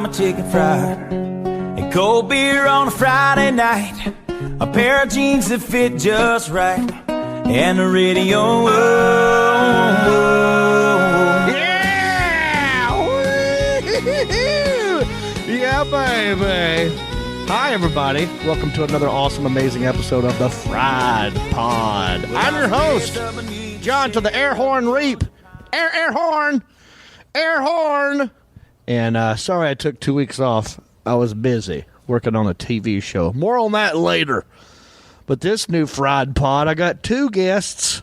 a chicken fried, and cold beer on a Friday night, a pair of jeans that fit just right, and the radio. Oh, yeah! Yeah, baby. Hi, everybody. Welcome to another awesome, amazing episode of the Fried Pod. I'm your host, John to the air horn reap. Air horn. Air horn. And sorry I took 2 weeks off. I was busy working on a TV show. More on that later. But this new Fried Pod, I got two guests.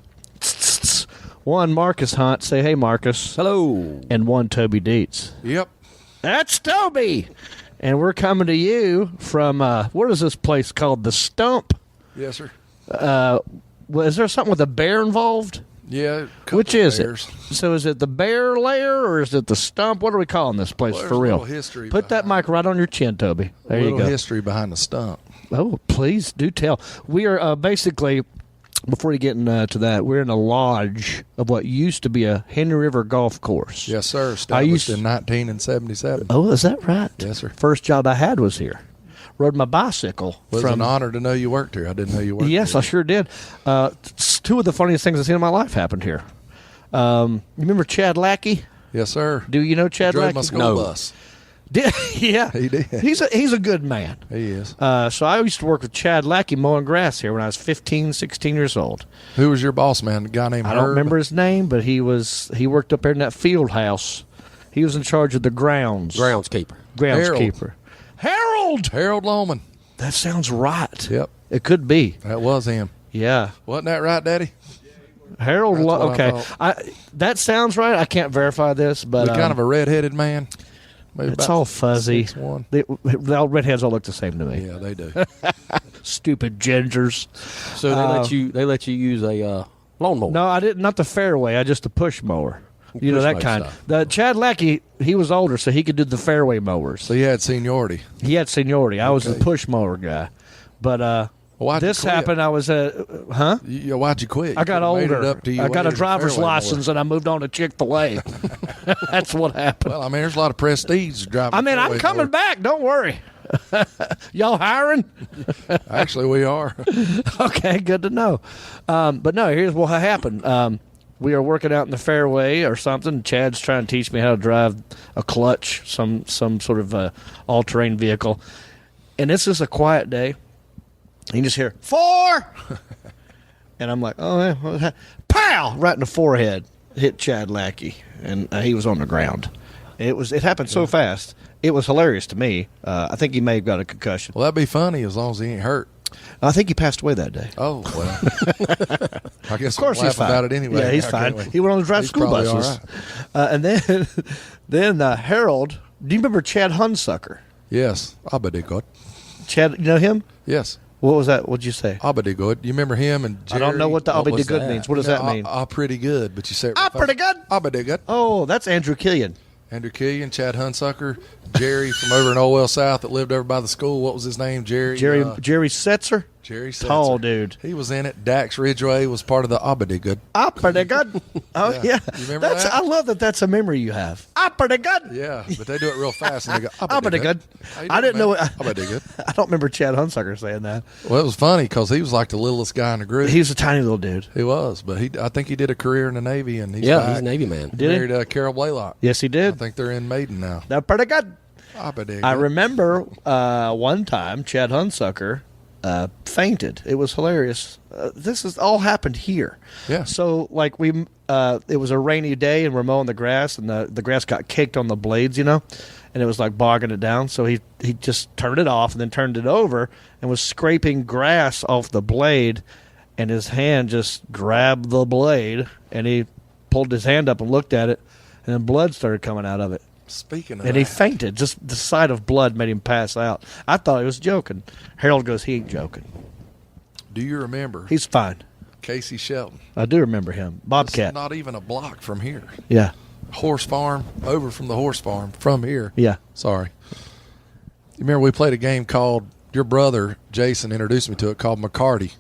One, Marcus Hunt. Say hey, Marcus. Hello. And one, Toby Dietz. Yep. That's Toby. And we're coming to you from, what is this place called? The Stump? Yes, sir. Is there something with a bear involved? Yeah. Which is bears. it? So is it the bear lair or is it the Stump? What are we calling this place for real? History. Put that mic right on your chin, Toby. There you go. History behind the Stump. Oh, please do tell. We are basically, before you get into that, we're in a lodge of what used to be a Henry River golf course. Yes, sir. Established in 1977. Oh, is that right? Yes, sir. First job I had was here. Rode my bicycle. It was an honor to know you worked here. I didn't know you worked here. Yes, I sure did. Two of the funniest things I've seen in my life happened here. You remember Chad Lackey? Yes, sir. Do you know Chad Lackey? Drove my school bus. Yeah. He did. He's a good man. He is. So I used to work with Chad Lackey mowing grass here when I was 15, 16 years old. Who was your boss, man? A guy named I Herb? don't remember his name, but he worked up there in that field house. He was in charge of the grounds. Groundskeeper. Harold Lohman. That sounds right. Yep. It could be. That was him. Yeah. Wasn't that right, Daddy? Harold. That's what Okay. That sounds right. I can't verify this, but kind of a redheaded man. Maybe it's all fuzzy. 6'1". The old redheads all look the same to me. Yeah, they do. Stupid gingers. So they let you use a lawnmower. No, I didn't. Not the fairway. I just a push mower. You know, that kind. Stuff. The Chad Lackey, he was older, so he could do the fairway mowers. So you had seniority. He had seniority. I was the push mower guy. But this happened. I was huh? Why'd you quit? I got older. I got a driver's license, and I moved on to Chick-fil-A. That's what happened. Well, I mean, there's a lot of prestige driving. I mean, I'm coming back. Don't worry. Y'all hiring? Actually, we are. Okay, good to know. But no, here's what happened. We are working out in the fairway or something. Chad's trying to teach me how to drive a clutch, some sort of all-terrain vehicle. And this is a quiet day. You just hear, 4! And I'm like, oh, yeah. Pow! Right in the forehead. Hit Chad Lackey. And he was on the ground. It happened so fast. It was hilarious to me. I think he may have got a concussion. Well, that'd be funny as long as he ain't hurt. I think he passed away that day. Oh, well. I guess of course we'll he's fine. about it anyway. Yeah, he's fine. He went on to drive He's school probably buses. all right. And then Harold, do you remember Chad Hunsucker? Yes. Abadigood. Chad, you know him? Yes. What was that? What'd you say? Abadigood. You remember him and Jerry? I don't know what the Abadigood means. What does that mean? Pretty good, but you say it pretty good? Abadigood. Oh, that's Andrew Killian. Andrew Killian, Chad Hunsucker, Jerry from over in Old Well South that lived over by the school. What was his name? Jerry Setzer? Jerry Setzer. Tall dude. He was in it. Dax Ridgway was part of the Abadigood. Pretty good. Oh, yeah. You remember that? I love that that's a memory you have. Pretty good. Yeah, but they do it real fast and they go, pretty good. I didn't know it. Abadigood. I don't remember Chad Hunsucker saying that. Well, it was funny because he was like the littlest guy in the group. He was a tiny little dude. He was, but I think he did a career in the Navy, and he's he's a Navy man. Did he? Married Carol Blaylock. Yes, he did. I think they're in Maiden now. They're pretty good. Abadigood. I remember one time Chad Hunsucker fainted. It was hilarious. This has all happened here. Yeah. So like it was a rainy day and we're mowing the grass and the grass got caked on the blades, and it was like bogging it down. So he just turned it off and then turned it over and was scraping grass off the blade, and his hand just grabbed the blade and he pulled his hand up and looked at it, and then blood started coming out of it. Speaking of and that. he fainted. Just the sight of blood made him pass out. I thought he was joking. Harold goes, he ain't joking. Do you remember He's fine. Casey Shelton? I do remember him. Bobcat. It's not even a block from here. Yeah. Horse farm, over from the horse farm, from here. Yeah. Sorry. You remember we played a game called, your brother, Jason, introduced me to it, called McCarty.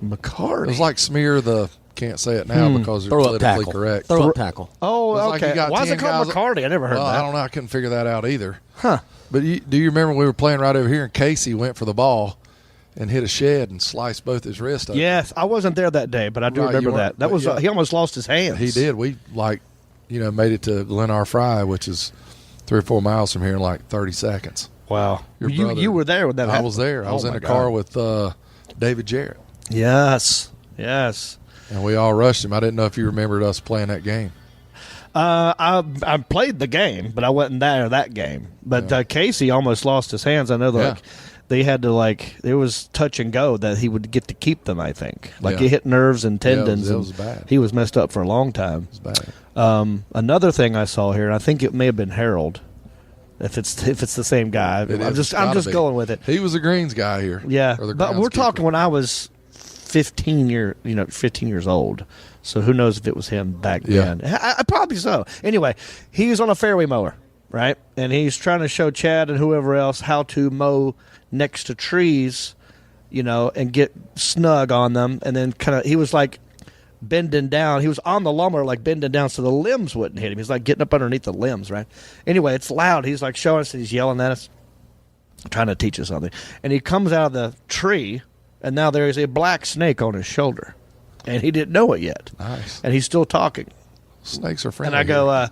McCarty? It was like smear the, can't say it now because you're politically correct. Throw up tackle. Oh, It was like okay. you got Why is it 10 called guys- McCarty? I never heard Well, that. I don't know. I couldn't figure that out either. Huh. But do you remember we were playing right over here, and Casey went for the ball and hit a shed and sliced both his wrists open? Yes, I wasn't there that day, but I do remember that. That was he almost lost his hands. He did. We made it to Glenar Fry, which is 3 or 4 miles from here in like 30 seconds. Wow. Your brother, you were there when that happened. I was there. I was in a car with David Jarrett. Yes. And we all rushed him. I didn't know if you remembered us playing that game. I played the game, but I wasn't there that game. But Casey almost lost his hands. I know they had to it was touch and go that he would get to keep them, I think. It hit nerves and tendons. It was bad. He was messed up for a long time. It was bad. Another thing I saw here, and I think it may have been Harold. If it's the same guy, I'm just going with it. He was a greens guy here. Yeah, but we're talking when I was 15 years old. So who knows if it was him back then? I probably so. Anyway, he's on a fairway mower, right? And he's trying to show Chad and whoever else how to mow next to trees, and get snug on them. And then he was like bending down. He was on the lawnmower bending down so the limbs wouldn't hit him. He's like getting up underneath the limbs, right? Anyway, it's loud. He's like showing us, and he's yelling at us, trying to teach us something. And he comes out of the tree, and now there is a black snake on his shoulder. And he didn't know it yet. Nice. And he's still talking. Snakes are friendly. And I go,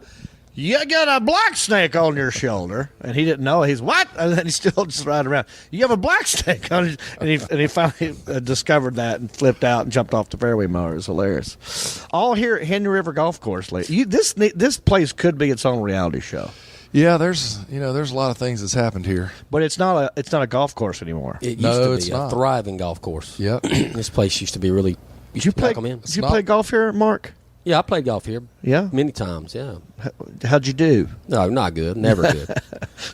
you got a black snake on your shoulder. And he didn't know. He's, what? And then he's still just riding around. You have a black snake on your... And he finally discovered that and flipped out and jumped off the fairway mower. It was hilarious. All here at Henry River Golf Course. This place could be its own reality show. Yeah, there's a lot of things that's happened here. But it's not a golf course anymore. It used to be a thriving golf course. Yep. This place used to be really... Did you play golf here, Mark? Yeah, I played golf here. Yeah? Many times, yeah. How'd you do? No, not good. Never good.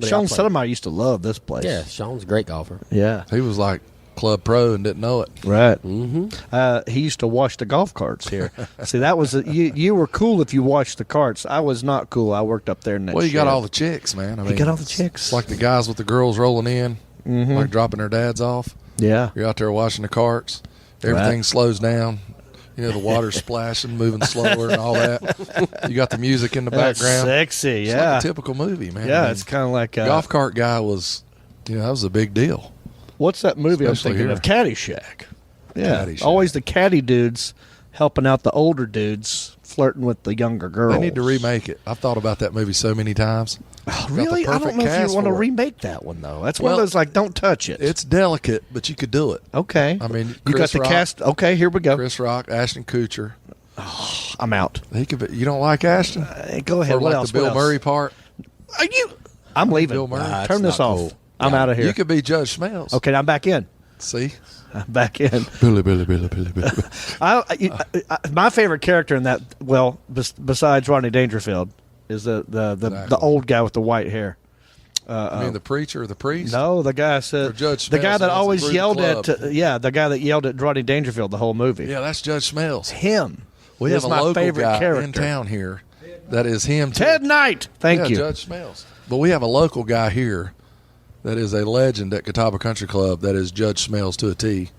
Sean Sotomayor used to love this place. Yeah, Sean's a great golfer. Yeah. He was like club pro and didn't know it. Right. Mm-hmm. He used to wash the golf carts here. See, that was you were cool if you washed the carts. I was not cool. I worked up there in that Well, you shed. got all the chicks, man. I mean, you got all the chicks. It's like the guys with the girls rolling in, like dropping their dads off. Yeah. You're out there washing the carts. Everything slows down. The water's splashing, moving slower and all that. You got the music in the background. Sexy, It's like a typical movie, man. Yeah, it's kind of like... golf cart guy was, that was a big deal. What's that movie Especially I'm thinking here. of? Caddyshack. Yeah, Caddyshack. Always the caddy dudes helping out the older dudes flirting with the younger girls. They need to remake it. I've thought about that movie so many times. Oh, really? I don't know if you want to remake that one, though. That's one of those, don't touch it. It's delicate, but you could do it. Okay. I mean, you got the cast. Okay, here we go. Chris Rock, Ashton Kutcher. Oh, I'm out. He could be, you don't like Ashton? Go ahead. Or What like else? the Bill What else? Murray part? Are you? I'm leaving. Bill Murray. Turn this off. Cool. I'm out of here. You could be Judge Smails. Okay, I'm back in. See? I'm back in. Billy. My favorite character in that, besides Rodney Dangerfield, is the old guy with the white hair. I mean, the preacher or the priest? No, the guy said Or Judge the guy Smails that was always through the yelled club. the guy that yelled at Rodney Dangerfield the whole movie. Yeah, that's Judge Smails. Him. We He's have a my local favorite guy character in town here that is him too. Ted Knight. Thank you. Judge Smails. But we have a local guy here that is a legend at Catawba Country Club that is Judge Smails to a T.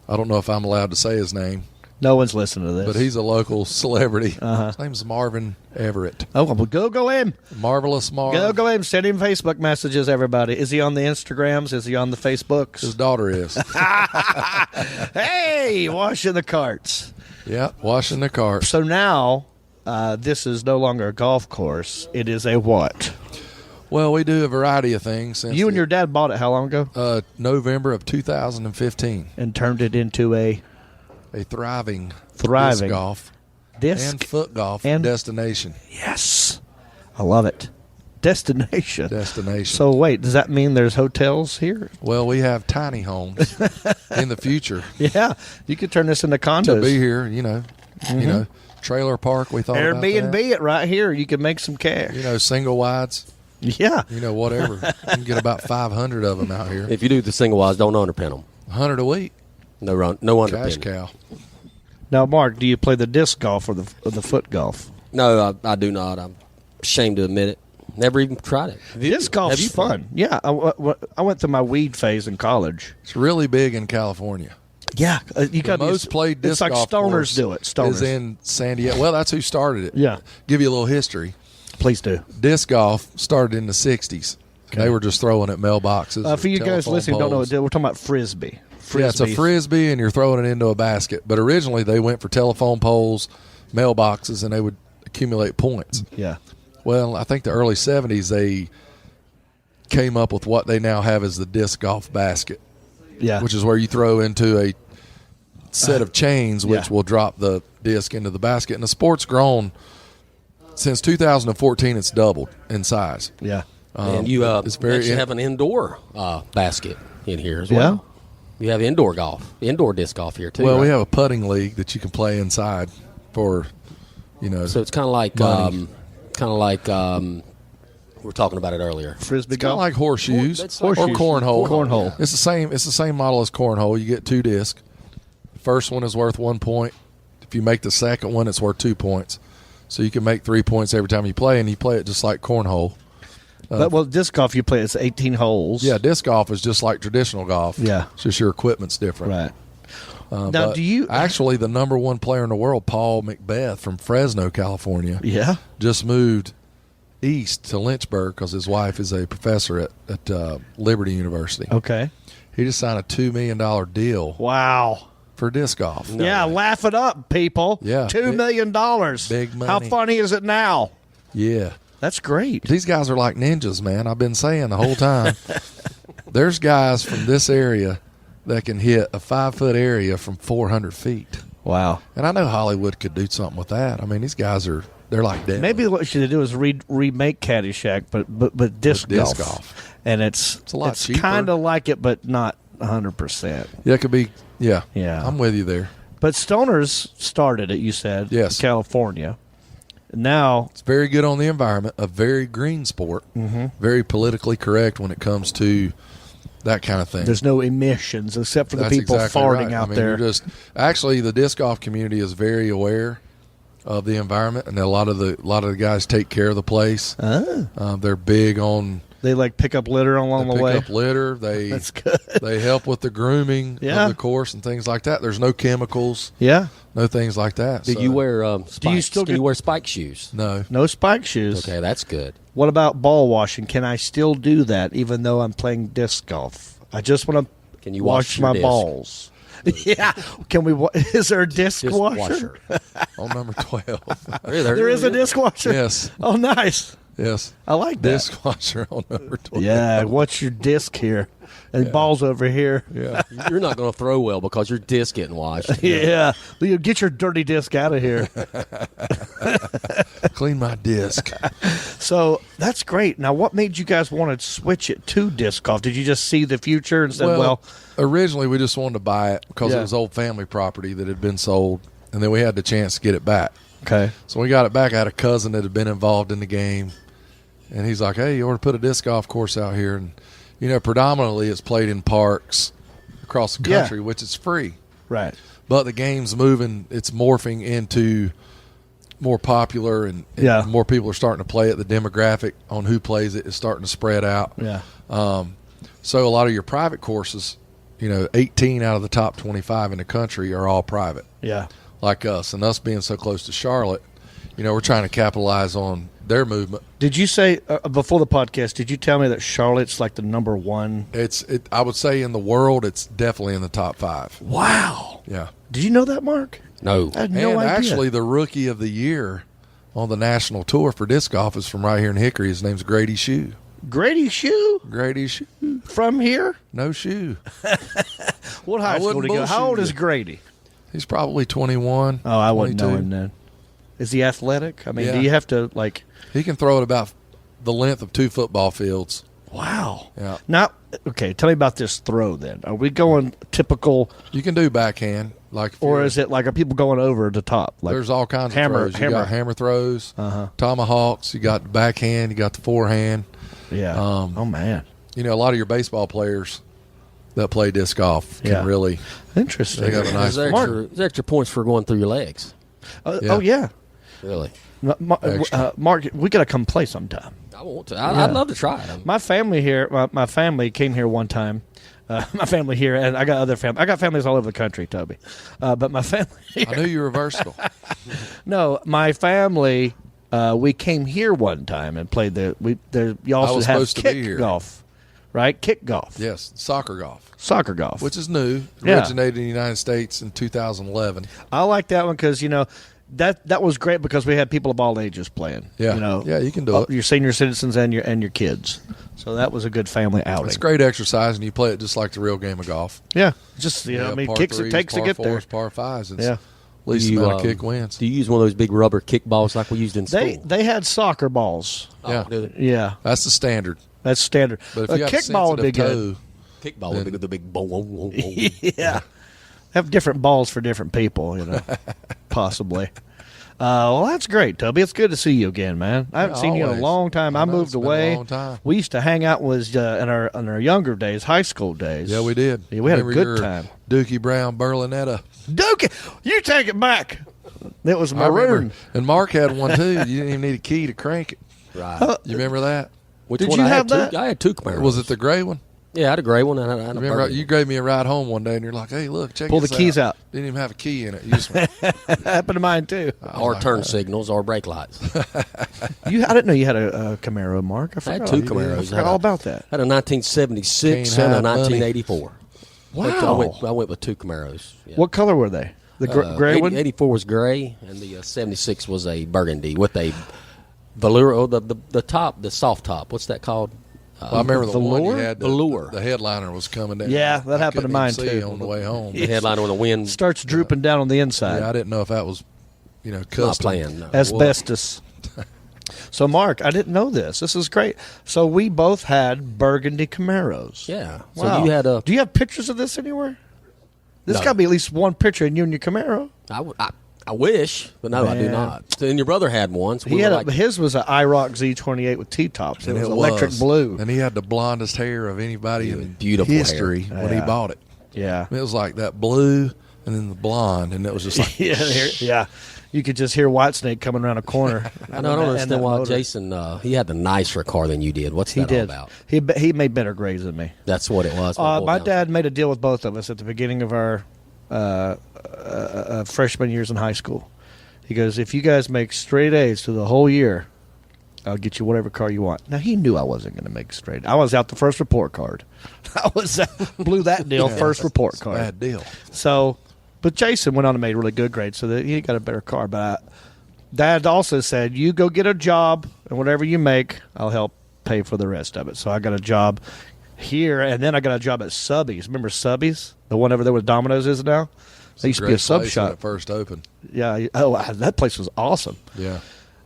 I don't know if I'm allowed to say his name, No one's listening to this. but he's a local celebrity. Uh-huh. His name's Marvin Everett. Oh, well, go him. Marvelous Marv. Go him. Send him Facebook messages, everybody. Is he on the Instagrams? Is he on the Facebooks? His daughter is. Hey, washing the carts. Yeah, washing the car. So now, this is no longer a golf course. It is a what? Well, we do a variety of things. Since You and your dad bought it how long ago? November of 2015. And turned it into a Thriving Thriving. disc golf disc. and foot golf and- destination. Yes. I love it. Destination. So wait, does that mean there's hotels here? Well, we have tiny homes in the future Yeah. You could turn this into condos. to be here. Trailer park. We thought about Airbnb that. it right here. You could make some cash. Single wides. Yeah. Whatever. You can get about 500 of them out here. If you do the single wides, don't underpin them. 100 a week. No Cash underpin. cow. Now, Mark, do you play the disc golf or the foot golf? No, I do not. I'm ashamed to admit it. Never even tried it. Disc golf's fun. Yeah. I went through my weed phase in college. It's really big in California. Yeah. You The got most played disc It's like golf stoners course do it. Stoners. is in San Diego. Well, that's who started it. Yeah. Give you a little history. Please do. Disc golf started in the 60s And they were just throwing at mailboxes. For you guys listening who don't know, we're talking about frisbee. Yeah, it's a frisbee, and you're throwing it into a basket. But originally, they went for telephone poles, mailboxes, and they would accumulate points. Yeah. Well, I think the early 70s, they came up with what they now have as the disc golf basket. Yeah. Which is where you throw into a set of chains, which will drop the disc into the basket. And the sport's grown since 2014. It's doubled in size. Yeah. And you actually have an indoor basket in here as well. You have indoor disc golf here too. Well, right? we have a putting league that you can play inside for, So it's kind of like we were talking about it earlier. Frisbee It's kind of golf. like horseshoes, or cornhole. Cornhole. It's the same model as cornhole. You get 2 discs. First one is worth 1 point. If you make the second one, it's worth 2 points. So you can make 3 points every time you play, and you play it just like cornhole. But disc golf, you play, it's 18 holes. Yeah, disc golf is just like traditional golf. Yeah. It's just your equipment's different. Right. Now, do you actually, the number 1 player in the world, Paul Macbeth from Fresno, California, just moved east to Lynchburg because his wife is a professor at Liberty University. Okay. He just signed a $2 million deal. Wow. For disc golf. Laugh it up, people. Yeah. $2 million. Big money. How funny is it now? Yeah. That's great. These guys are like ninjas, man. I've been saying the whole time. There's guys from this area that can hit a 5-foot area from 400 feet. Wow. And I know Hollywood could do something with that. I mean, these guys they're like dead. Maybe what you should do is remake Caddyshack, but disc golf. And it's a lot cheaper. Kind of like it, but not 100%. Yeah, it could be. Yeah. Yeah. I'm with you there. But Stoners started it, you said. Yes. In California. Now it's very good on the environment, a very green sport, very politically correct when it comes to that kind of thing. There's no emissions except for the people exactly farting right. out there. Actually, the disc golf community is very aware of the environment, and a lot of the guys take care of the place. They're big on. They pick up litter along the way. Pick up litter. That's good. They help with the grooming of the course and things like that. There's no chemicals. Yeah. No things like that. Do you wear spikes? Can you wear spike shoes? No. No spike shoes. Okay, that's good. What about ball washing? Can I still do that even though I'm playing disc golf? I just want to Can you wash my balls. Yeah. Can we? Is there a disc washer? On number 12. There is a disc washer? Yes. Oh, nice. Yes. I like that. Disc washer on number 12. Yeah. What's your disc here? And balls over here. Yeah. You're not going to throw well because your disc getting washed. Yeah. Get your dirty disc out of here. Clean my disc. So that's great. Now, what made you guys want to switch it to disc golf? Did you just see the future and said, well originally we just wanted to buy it because it was old family property that had been sold, and then we had the chance to get it back. Okay. So we got it back. I had a cousin that had been involved in the game, and he's like, hey, you ought to put a disc golf course out here. And, predominantly it's played in parks across the country, which is free. Right. But the game's moving. It's morphing into more popular, and more people are starting to play it. The demographic on who plays it is starting to spread out. Yeah. So a lot of your private courses, 18 out of the top 25 in the country are all private. Yeah. Like us. And us being so close to Charlotte, we're trying to capitalize on their movement. Did you say, before the podcast, did you tell me that Charlotte's like the number one? I would say in the world, it's definitely in the top 5. Wow. Yeah. Did you know that, Mark? No. I had no idea. Actually, the rookie of the year on the national tour for disc golf is from right here in Hickory. His name's Grady Shue. Grady Shue? Grady Shue. From here? No shoe. What high school did he go? How old is Grady? He's probably 21. Oh, I wouldn't 22. know him then. Is he athletic? I mean, Yeah. do you have to, He can throw it about the length of 2 football fields. Wow. Yeah. Now, okay, tell me about this throw then. Are we going typical, You can do backhand. or is it are people going over the top? There's all kinds of throws. You got hammer throws, tomahawks, you got the backhand, you got the forehand. Yeah. Oh, man. A lot of your baseball players that play disc golf can really. Interesting. They got a nice. There's extra points for going through your legs. Oh, yeah. Really? Mark, we got to come play sometime. I want to. I'd love to try it. My family here, my family came here one time. My family here, and I got other family. I got families all over the country, Toby. But my family here, I knew you were versatile. no, my family we came here one time and played you also have kick golf, right? Kick golf. Yes, soccer golf. Soccer golf. Which is new. Originated in the United States in 2011. I like that one because, that was great because we had people of all ages playing. Yeah, yeah, you can do it. Your senior citizens and your kids. So that was a good family outing. It's great exercise, and you play it just like the real game of golf. Yeah, just kicks it takes to get there. Par fives, yeah. Least amount of kick wins. Do you use one of those big rubber kick balls like we used in school? They had soccer balls. Yeah. That's the standard. That's standard. But if you have kickball would be good. Kickball would be the big boom. Yeah. Have different balls for different people, possibly. Well, that's great, Toby. It's good to see you again, man. I haven't seen you in a long time. I moved away. A long time. We used to hang out in our younger days, high school days. Yeah, we did. Yeah, we had a good time. Dookie Brown Berlinetta. Dookie, you take it back. It was maroon. And Mark had one too. You didn't even need a key to crank it. Right. You remember that? Which Did one you I have had that? I had two Camaros. Was it the gray one? Yeah, I had a gray one. And I had a Remember, burgundy. you gave me a ride home one day, and you're like, "Hey, look, check Pull this the keys out. Didn't even have a key in it. You just went, Happened to mine too. Or turn signals or brake lights. I didn't know you had a Camaro, Mark. I had two Camaros. I forgot all about that. I had a 1976 and a 1984. Wow. I went with two Camaros. Yeah. What color were they? The gray one? 84 was gray, and the 76 was a burgundy with a velour. Oh, the top, the soft top. What's that called? I remember the one you had. Velour. The headliner was coming down. Yeah, that happened to mine too. On the way home, The headliner when the wind starts drooping down on the inside. Yeah, I didn't know if that was, custom. Not playing. No. Asbestos. So, Mark, I didn't know this. This is great. So we both had burgundy Camaros. Yeah. So Wow. you had a. Do you have pictures of this anywhere? There's No. got to be at least one picture of you and your Camaro. I wish, but no, I do Man. not. So, and your brother had one. So He had his was an IROC Z28 with T-tops. It was electric blue. And he had the blondest hair of anybody in beautiful history hair. when he bought it. Yeah. It was like that blue and then the blonde, and it was just like yeah. You could just hear Whitesnake coming around a corner. I don't understand why Jason. He had the nicer car than you did. What's that all about? He made better grades than me. That's what it was. My dad made a deal with both of us at the beginning of our freshman years in high school. He goes, if you guys make straight A's through the whole year, I'll get you whatever car you want. Now, he knew I wasn't going to make straight. I was out the first report card. Blew that deal, first report card. Bad deal. So, but Jason went on and made really good grades, so that he got a better car. But Dad also said, you go get a job, and whatever you make, I'll help pay for the rest of it. So I got a job here, and then I got a job at Subby's. Remember Subby's? The one over there where Domino's is now? They used to be a sub shop. When it first opened. Yeah. Oh, that place was awesome. Yeah.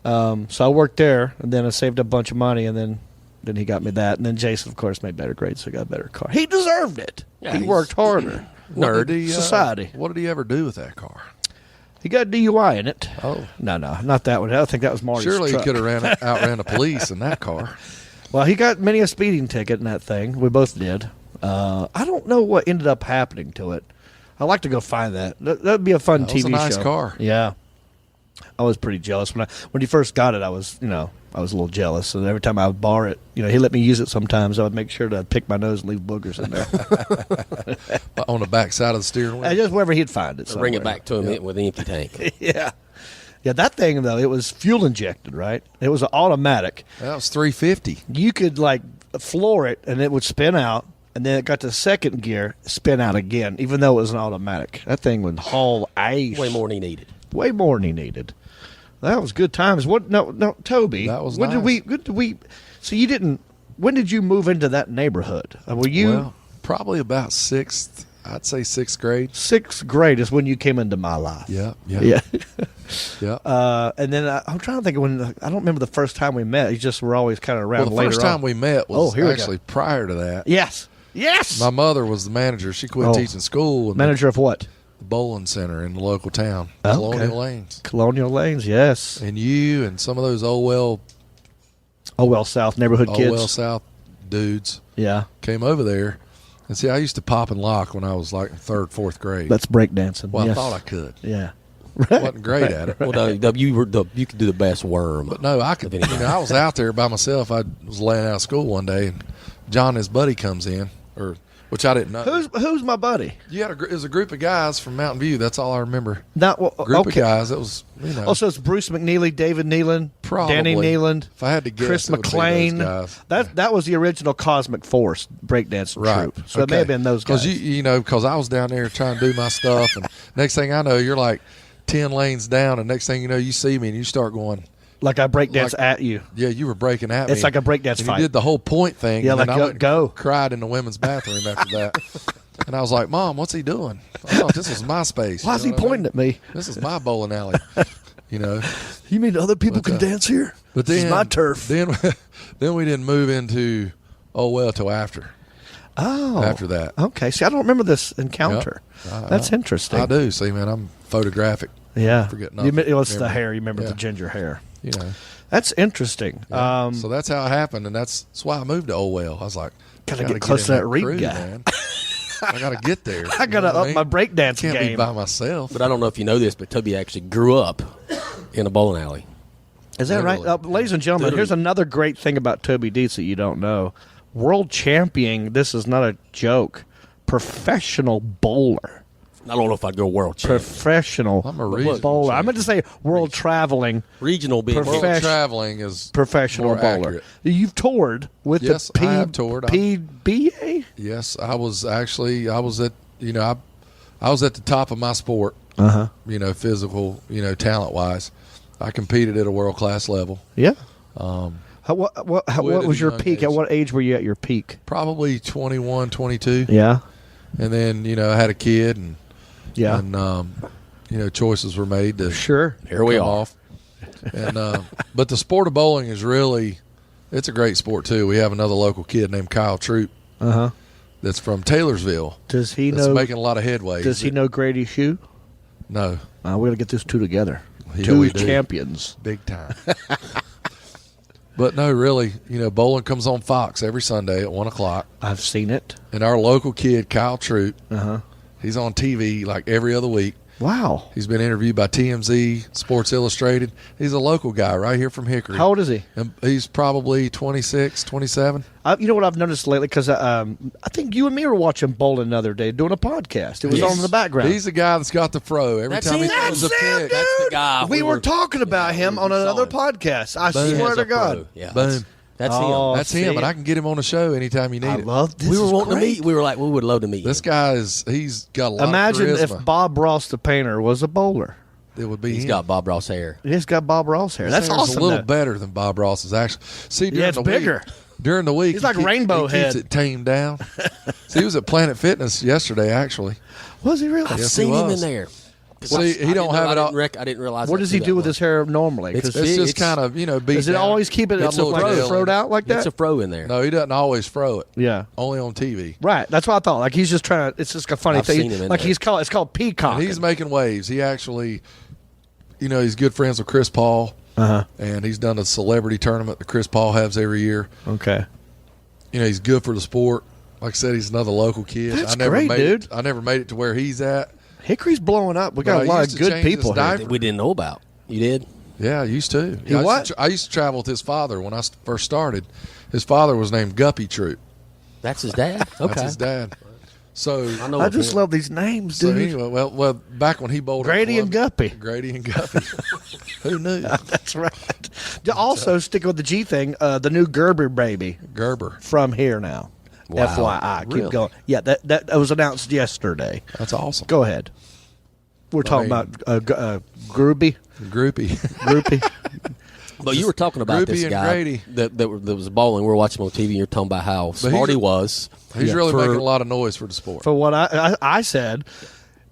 So I worked there, and then I saved a bunch of money, and then he got me that. And then Jason, of course, made better grades, so he got a better car. He deserved it. Yeah, he worked harder. Nerd. Society. What did he ever do with that car? He got a DUI in it. Oh. No, not that one. I think that was Marty's Surely truck. he could have outran the police in that car. Well, he got many a speeding ticket in that thing. We both did. I don't know what ended up happening to it. I'd like to go find that. That'd be a fun TV show. That was a nice car. Yeah. I was pretty jealous when he first got it. I was a little jealous, and every time I would borrow it, he let me use it. Sometimes I would make sure to pick my nose and leave boogers in there On the back side of the steering wheel. just wherever he'd find it. Bring it back to him with an empty tank. Yeah, that thing though, it was fuel injected, right? It was an automatic. That was $350. You could floor it, and it would spin out, and then it got to second gear, spin out again, even though it was an automatic. That thing would haul ice. Way more than he needed. Way more than he needed. That was good times. What? No, Toby. That was when nice. did we? So you didn't. When did you move into that neighborhood? Were you? Well, probably about sixth. I'd say sixth grade. Sixth grade is when you came into my life. Yeah. Yeah. Yeah. And then I'm trying to think of when. I don't remember the first time we met. You just were always kind of around. Well, the later first time on. we met was here we actually prior to that. Yes. My mother was the manager. She quit teaching school. And Manager of what? The bowling center in the local town, Okay. Colonial Lanes. Colonial Lanes, yes. And you and some of those Old Well South neighborhood kids. South dudes Yeah. came over there. And see, I used to pop and lock when I was like in third, fourth grade. That's breakdancing. Well, yes. I thought I could. Yeah. Wasn't great at it. Well, you could do the best worm. But no, I could. I was out there by myself. I was laying out of school one day, and John and his buddy comes in, or which I didn't know. Who's my buddy? You had it was a group of guys from Mountain View. That's all I remember. Group Of guys. It was, Oh, so it's Bruce McNeely, David Neeland, Probably. Danny Neeland. If I had to guess, Chris it would be McLean. those guys. That was the original Cosmic Force breakdance troupe. So it may have been those guys. Because I was down there trying to do my stuff, and next thing I know, you're like 10 lanes down, and next thing you know, you see me and you start going. Like I breakdance at you. Yeah, you were breaking at me. It's like a breakdance fight. You did the whole point thing. Yeah, and like then I go. Cried in the women's bathroom after that. And I was like, Mom, what's he doing? I thought this was my space. Why is he pointing at me? This is my bowling alley. You mean other people can dance here? But this is my turf. Then we didn't move into till after. Oh. After that. Okay. See, I don't remember this encounter. Yep. That's interesting. I do. See, man, I'm photographic. Yeah. Forget nothing. It's the hair. You remember the ginger hair. That's interesting. Yeah. So that's how it happened, and that's why I moved to Olwell. I was like, gotta get close to that Reed guy. Man. I got to get there. I got to up my breakdance game. Can't be by myself. But I don't know if you know this, but Toby actually grew up in a bowling alley. Is that right? Ladies and gentlemen, here's another great thing about Toby Dietz that you don't know. World champion, this is not a joke, professional bowler. I don't know if I'd go world champion. Professional bowler. I meant to say world traveling. Regional being world traveling is professional bowler. Accurate. You've toured with I have toured. PBA? Yes, I was at I was at the top of my sport. Physical, talent wise. I competed at a world class level. Yeah. What was your peak? Age. At what age were you at your peak? Probably 21, 22. Yeah. And then, I had a kid and choices were made to here we are. Off. And but the sport of bowling is it's a great sport too. We have another local kid named Kyle Troup. That's from Taylorsville. Does he that's know making a lot of headway? Does he know Grady Shue? No. We got to get those two together. Yeah, two champions. Big time. But no, really, bowling comes on Fox every Sunday at 1:00. I've seen it. And our local kid, Kyle Troup, he's on TV like every other week. Wow. He's been interviewed by TMZ, Sports Illustrated. He's a local guy right here from Hickory. How old is he? And he's probably 26, 27. You know what I've noticed lately? Because I think you and me were watching bowling the other day doing a podcast. It was on in the background. He's the guy that's got the fro. Every time he throws a pick. That's the guy. We were talking about him on another podcast. I swear to God. Yeah, boom. That's him. That's him, and I can get him on the show anytime you need it. I love this. We were wanting to meet. We were like, we would love to meet. This guy he's got a lot Imagine of charisma. if Bob Ross, the painter, was a bowler. It would be He's him. got Bob Ross hair. He's got Bob Ross hair. That's awesome. A little better than Bob Ross's actually. See, during it's the bigger. During the week, he's like Rainbow he Head. keeps it tamed down. See, he was at Planet Fitness yesterday. Actually, was he really? I've Yes, seen he him was. in there. See, he don't have it all. I didn't realize. What does he do with his hair normally? It's just kind of beat Does it down. always keep it Got a little gel froed out like that? It's a fro in there. No, he doesn't always fro it. Yeah, only on TV. Right. That's what I thought. Like he's just trying to. It's just a funny I've thing. seen him in like there. it's called peacock. And he's making waves. He actually, he's good friends with Chris Paul. And he's done a celebrity tournament that Chris Paul has every year. Okay. He's good for the sport. Like I said, he's another local kid. That's great, dude. I never made it to where he's at. Hickory's blowing up. We got a lot of good people here. We didn't know about. You did? Yeah, I used to. I used to travel with his father when I first started. His father was named Guppy Troup. That's his dad? Okay. That's his dad. So I just love these names, dude. So anyway, well, back when he bowled Grady and Guppy. Grady and Guppy. Who knew? That's right. Also, sticking with the G thing, the new Gerber baby. Gerber. From here now. Wow. FYI. Really? Keep going. Yeah, that was announced yesterday. That's awesome. Go ahead. We're talking about Groupie. Groupie. But you were talking about Groupie this and guy Grady. that was bowling. We were watching him on TV, and you're talking about how smart he was. He's really making a lot of noise for the sport. For what I said,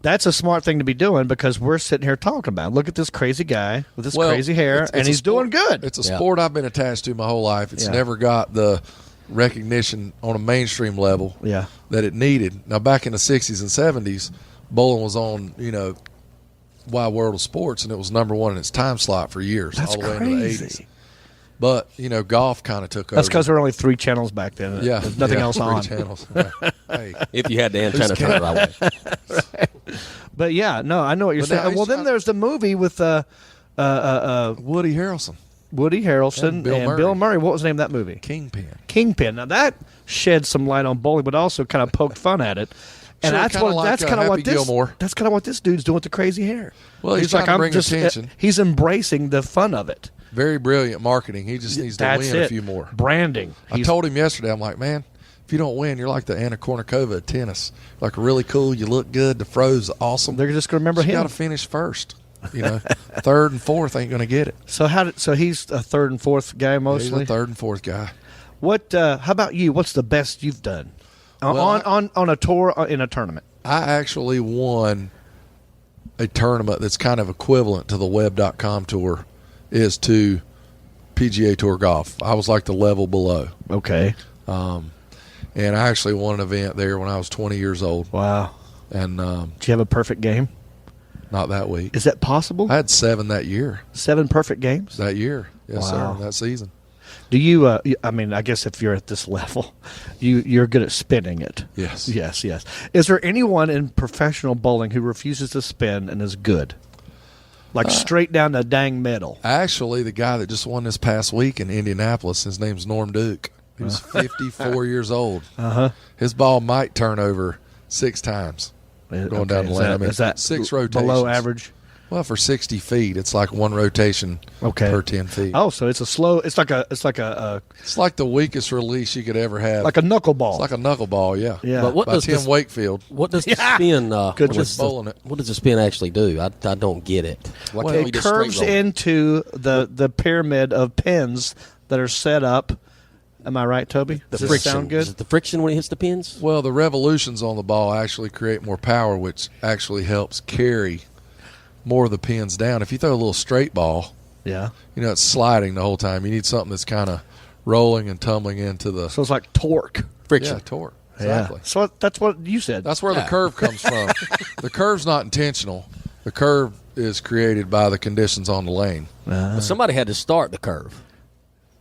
that's a smart thing to be doing because we're sitting here talking about it. Look at this crazy guy with this crazy hair, and he's doing good. It's a sport I've been attached to my whole life. It's never got the recognition on a mainstream level that it needed. Now, back in the 60s and 70s, bowling was on, Wide World of Sports, and it was number one in its time slot for years, That's all the way crazy. into the 80s. But, golf kind of took over. That's because there were only 3 channels back then. Yeah. There's nothing else 3 on. channels. Hey. If you had the antenna turned right way. Right. But, I know what you're saying. Well, then there's the movie with Woody Harrelson. Woody Harrelson and Bill Murray. What was the name of that movie? Kingpin. Now that shed some light on bowling, but also kind of poked fun at it. And that's kind of what this dude's doing with the crazy hair. Well, he's trying to bring attention. He's embracing the fun of it. Very brilliant marketing. He just needs to win a few more. Branding. I told him yesterday, I'm like, man, if you don't win, you're like the Anna Kournikova of tennis. Like really cool. You look good. The fro's awesome. They're just going to remember him. You got to finish first. Third and fourth ain't going to get it. So he's a third and fourth guy mostly? He's a third and fourth guy. How about you? What's the best you've done on a tour in a tournament? I actually won a tournament that's kind of equivalent to the web.com tour is to PGA Tour golf. I was like the level below. Okay. And I actually won an event there when I was 20 years old. Wow. And did you have a perfect game? Not that week. Is that possible? I had 7 that year. 7 perfect games? That year. Yes, wow. sir. That season. Do you, I guess if you're at this level, you're good at spinning it. Yes. Yes. Is there anyone in professional bowling who refuses to spin and is good? Like straight down the dang middle. Actually, the guy that just won this past week in Indianapolis, his name's Norm Duke. He was 54 years old. His ball might turn over 6 times. Going down the lane. Is that 6 rotations. Below average? Well, for 60 feet, it's like 1 rotation per 10 feet. Oh, so it's a slow. It's like the weakest release you could ever have. Like a knuckleball. It's like a knuckleball, yeah. But what by does Tim Wakefield. What does the spin? What does the spin actually do? I don't get it. It curves into the pyramid of pins that are set up. Am I right, Toby? Does it sound good? Is it the friction when it hits the pins? Well, the revolutions on the ball actually create more power, which actually helps carry more of the pins down. If you throw a little straight ball, it's sliding the whole time. You need something that's kind of rolling and tumbling into the. So it's like torque, friction. Yeah, torque. Exactly. Yeah. So that's what you said. That's where the curve comes from. The curve's not intentional. The curve is created by the conditions on the lane. But somebody had to start the curve.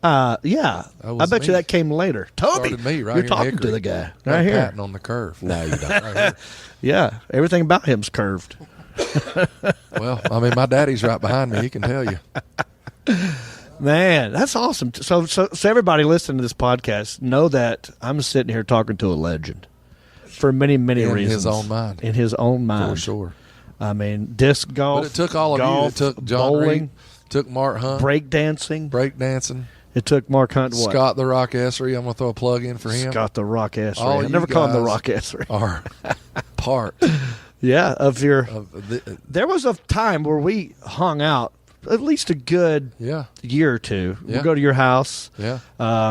Yeah. I bet you that came later. Toby, me right you're here talking to the guy right here. Patting on the curve. No, you don't. Right here. Yeah, everything about him's curved. Well, my daddy's right behind me. He can tell you. Man, that's awesome. So everybody listening to this podcast know that I'm sitting here talking to a legend for many, many reasons. In his own mind. In his own mind. For sure. I mean, disc golf. But it took all of you. It took John bowling, Reed, took Mark Hunt. Breakdancing. It took Mark Hunt what? Scott the Rock Essery. I'm going to throw a plug in for him. Scott the Rock Essery. I never call him the Rock Essery. Are part. Yeah, there was a time where we hung out at least a good year or two. Yeah. We'd go to your house. Yeah.